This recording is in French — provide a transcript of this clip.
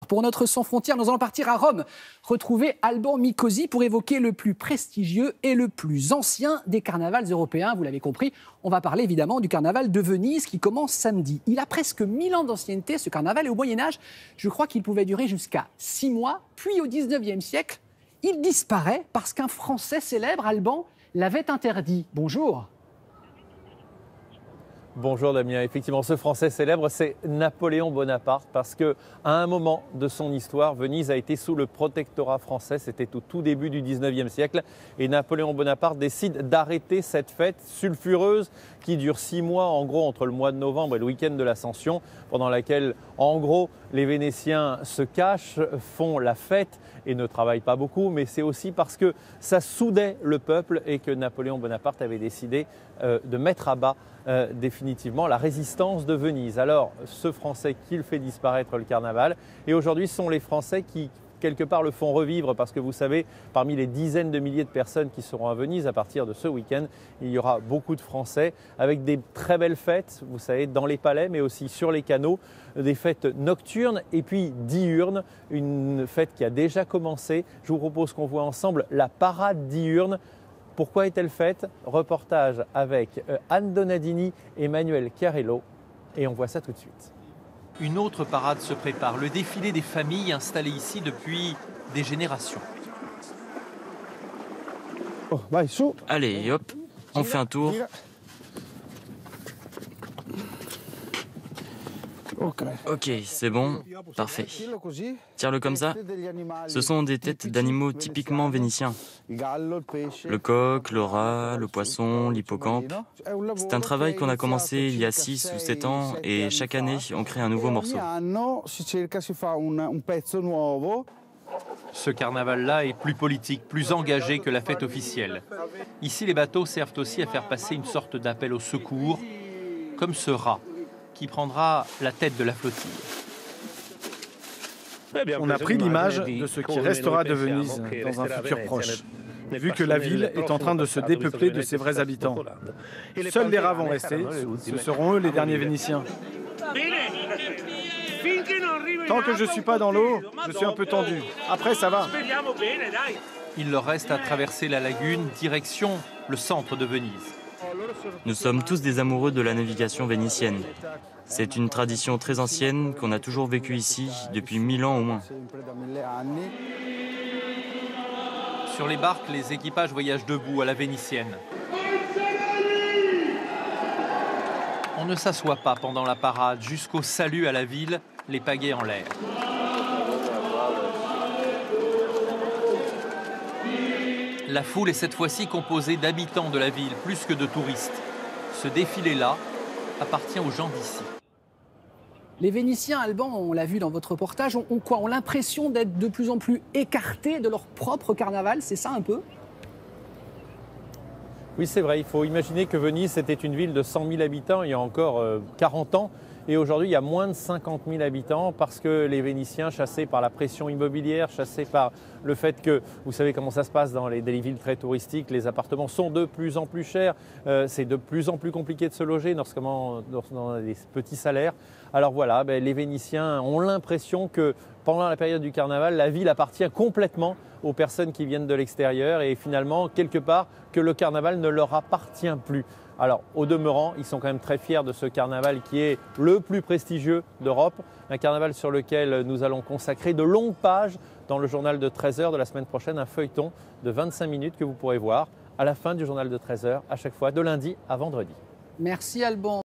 Pour notre Sans Frontières, nous allons partir à Rome, retrouver Alban Mikosi pour évoquer le plus prestigieux et le plus ancien des carnavals européens. Vous l'avez compris, on va parler évidemment du carnaval de Venise qui commence samedi. Il a presque 1000 ans d'ancienneté ce carnaval et au Moyen-Âge, je crois qu'il pouvait durer jusqu'à 6 mois. Puis au 19e siècle, il disparaît parce qu'un Français célèbre, Alban, l'avait interdit. Bonjour. Bonjour Damien, effectivement ce Français célèbre c'est Napoléon Bonaparte parce qu'à un moment de son histoire, Venise a été sous le protectorat français, c'était au tout début du 19e siècle et Napoléon Bonaparte décide d'arrêter cette fête sulfureuse qui dure 6 mois en gros entre le mois de novembre et le week-end de l'Ascension pendant laquelle en gros les Vénétiens se cachent, font la fête et ne travaillent pas beaucoup, mais c'est aussi parce que ça soudait le peuple et que Napoléon Bonaparte avait décidé de mettre à bas définitivement la résistance de Venise. Alors, ce Français qui le fait disparaître le carnaval, et aujourd'hui ce sont les Français qui quelque part le font revivre parce que vous savez, parmi les dizaines de milliers de personnes qui seront à Venise à partir de ce week-end, il y aura beaucoup de Français avec des très belles fêtes, vous savez, dans les palais mais aussi sur les canaux, des fêtes nocturnes et puis diurnes, une fête qui a déjà commencé. Je vous propose qu'on voit ensemble la parade diurne. Pourquoi est-elle faite? Reportage avec Anne Donadini et Emmanuel Chiarello et on voit ça tout de suite. Une autre parade se prépare, le défilé des familles installées ici depuis des générations. Allez, hop, on fait un tour. Ok, c'est bon, parfait. Tire-le comme ça. Ce sont des têtes d'animaux typiquement vénitiens. Le coq, le rat, le poisson, l'hippocampe. C'est un travail qu'on a commencé il y a 6 ou 7 ans et chaque année, on crée un nouveau morceau. Ce carnaval-là est plus politique, plus engagé que la fête officielle. Ici, les bateaux servent aussi à faire passer une sorte d'appel au secours, comme ce rat qui prendra la tête de la flottille. On a pris l'image de ce qui restera de Venise dans un futur proche, vu que la ville est en train de se dépeupler de ses vrais habitants. Seuls les rats vont rester, ce seront eux les derniers Vénitiens. Tant que je ne suis pas dans l'eau, je suis un peu tendu. Après, ça va. Il leur reste à traverser la lagune, direction le centre de Venise. Nous sommes tous des amoureux de la navigation vénitienne. C'est une tradition très ancienne qu'on a toujours vécue ici depuis 1000 ans au moins. Sur les barques, les équipages voyagent debout à la vénitienne. On ne s'assoit pas pendant la parade jusqu'au salut à la ville, les pagaies en l'air. La foule est cette fois-ci composée d'habitants de la ville, plus que de touristes. Ce défilé-là appartient aux gens d'ici. Les Vénitiens, Alban, on l'a vu dans votre reportage, ont quoi? Ont l'impression d'être de plus en plus écartés de leur propre carnaval, c'est ça un peu? Oui, c'est vrai. Il faut imaginer que Venise, c'était une ville de 100 000 habitants il y a encore 40 ans. Et aujourd'hui, il y a moins de 50 000 habitants parce que les Vénitiens, chassés par la pression immobilière, chassés par le fait que, vous savez comment ça se passe dans des villes très touristiques, les appartements sont de plus en plus chers, c'est de plus en plus compliqué de se loger lorsqu'on a des petits salaires. Alors voilà, les Vénitiens ont l'impression que pendant la période du carnaval, la ville appartient complètement aux personnes qui viennent de l'extérieur et finalement, quelque part, que le carnaval ne leur appartient plus. Alors, au demeurant, ils sont quand même très fiers de ce carnaval qui est le plus prestigieux d'Europe. Un carnaval sur lequel nous allons consacrer de longues pages dans le journal de 13h de la semaine prochaine, un feuilleton de 25 minutes que vous pourrez voir à la fin du journal de 13h, à chaque fois de lundi à vendredi. Merci Alban.